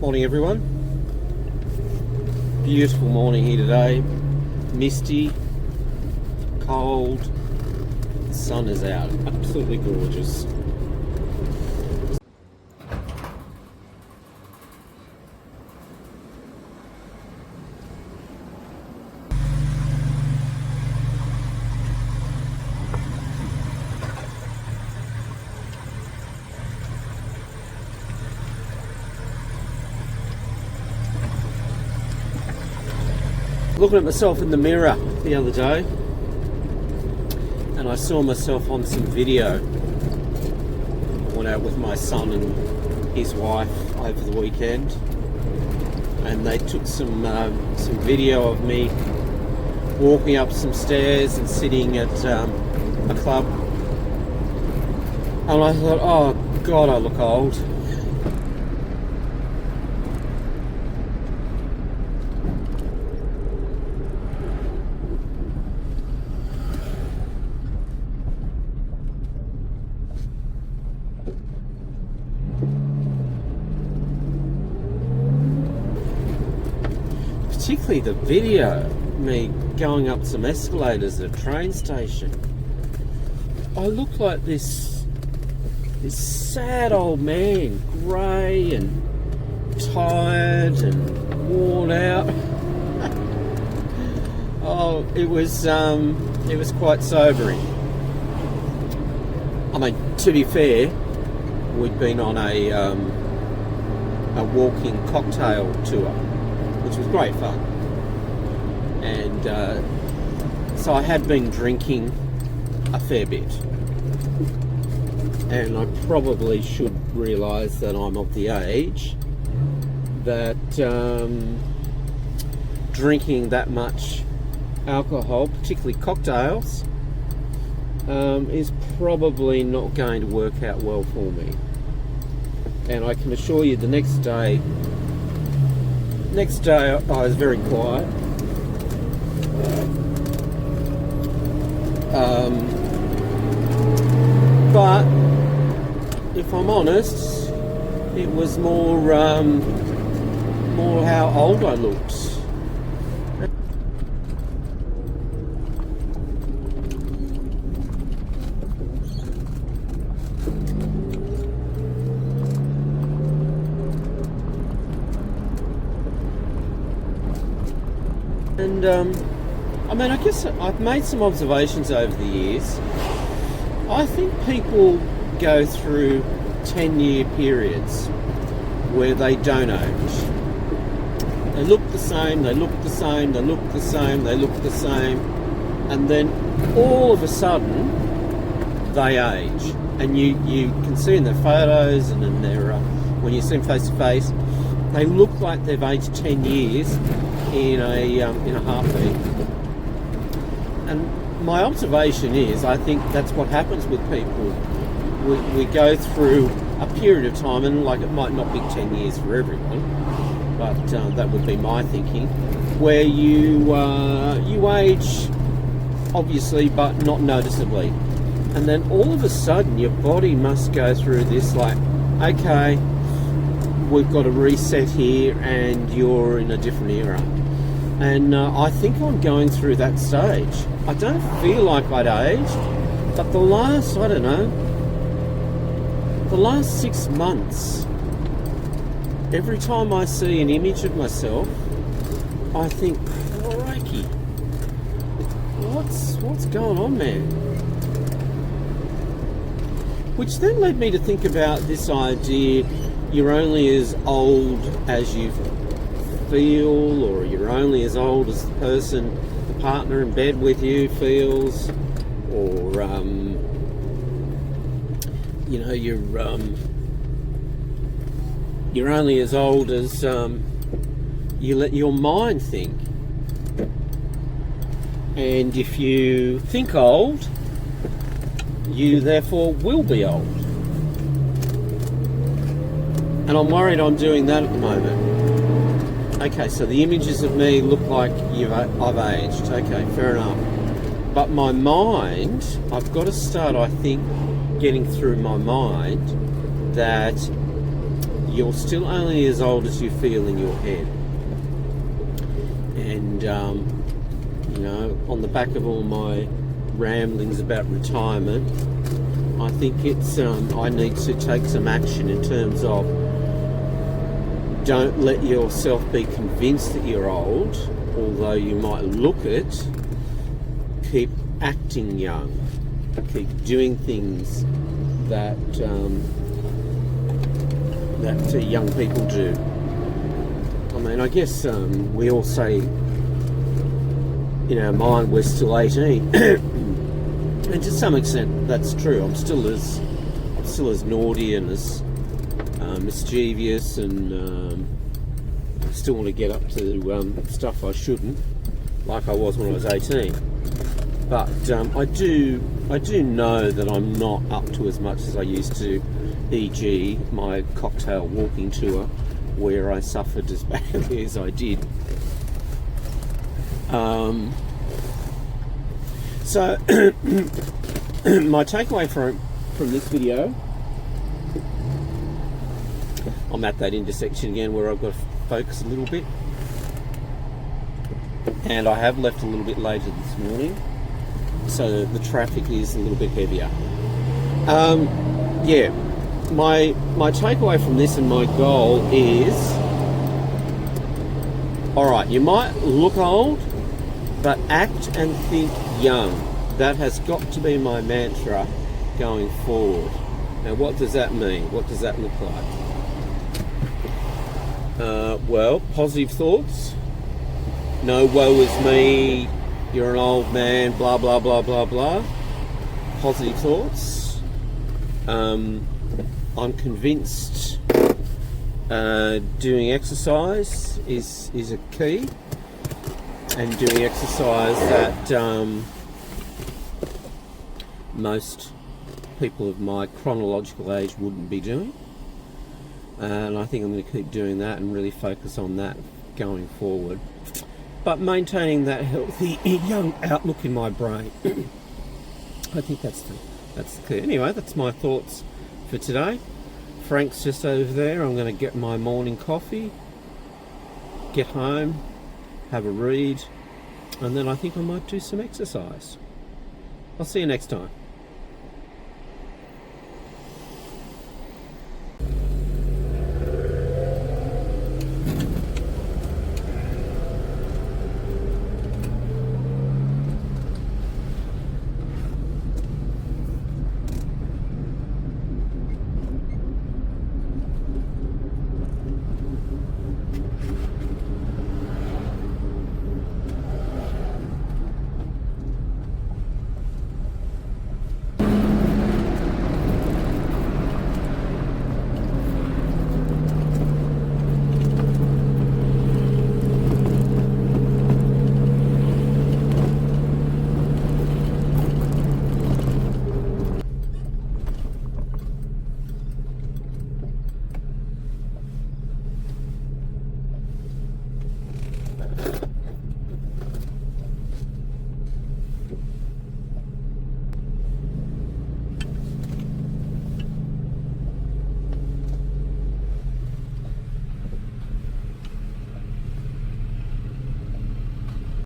Morning everyone. Beautiful morning here today. Misty, cold, the sun is out. Absolutely gorgeous. Looking at myself in the mirror the other day, and I saw myself on some video. I went out with my son and his wife over the weekend, and they took some video of me walking up some stairs and sitting at a club. And I thought, oh God, I look old. Particularly the video, me going up some escalators at a train station. I look like this sad old man, grey and tired and worn out. Oh, it was quite sobering. I mean, to be fair, we'd been on a walking cocktail tour, which was great fun, and so I had been drinking a fair bit, and I probably should realise that I'm of the age that drinking that much alcohol, particularly cocktails, is probably not going to work out well for me. And I can assure you the next day I was very quiet. But if I'm honest, it was more how old I looked. And I mean, I guess I've made some observations over the years. I think people go through 10-year periods where they don't age. They look the same, they look the same, they look the same, they look the same, and then all of a sudden they age. And you can see in their photos and in their when you see them face to face, they look like they've aged 10 years in a heartbeat. And my observation is, I think that's what happens with people. We go through a period of time, and like, it might not be 10 years for everyone, but that would be my thinking, where you age, obviously, but not noticeably. And then all of a sudden your body must go through this, like, okay, we've got to reset here and you're in a different era. And I think I'm going through that stage. I don't feel like I'd aged, but the last 6 months, every time I see an image of myself, I think, crikey, what's going on, man? Which then led me to think about this idea, you're only as old as you feel, or you're only as old as the person, the partner in bed with you feels, or you're only as old as you let your mind think. And if you think old, you therefore will be old. And I'm worried I'm doing that at the moment. Okay, so the images of me look like I've aged. Okay, fair enough. But my mind, I've got to start, I think, getting through my mind that you're still only as old as you feel in your head. And you know, on the back of all my ramblings about retirement, I think it's I need to take some action in terms of, don't let yourself be convinced that you're old, although you might look it. Keep acting young. Keep doing things that young people do. I mean, I guess we all say in our mind we're still 18, and to some extent that's true. I'm still as naughty and as mischievous, and still want to get up to stuff I shouldn't, like I was when I was 18. But I do know that I'm not up to as much as I used to, e.g. my cocktail walking tour, where I suffered as badly as I did. So my takeaway from this video, I'm at that intersection again where I've got to focus a little bit, and I have left a little bit later this morning, so the traffic is a little bit heavier. Yeah, my takeaway from this and my goal is, alright, you might look old, but act and think young. That has got to be my mantra going forward. Now, what does that mean? What does that look like? Well, positive thoughts. No woe is me, you're an old man, blah, blah, blah, blah, blah. Positive thoughts. I'm convinced doing exercise is a key, and doing exercise that most people of my chronological age wouldn't be doing. And I think I'm going to keep doing that and really focus on that going forward. But maintaining that healthy young outlook in my brain. I think that's the key. Anyway, that's my thoughts for today. Frank's just over there. I'm going to get my morning coffee, get home, have a read, and then I think I might do some exercise. I'll see you next time.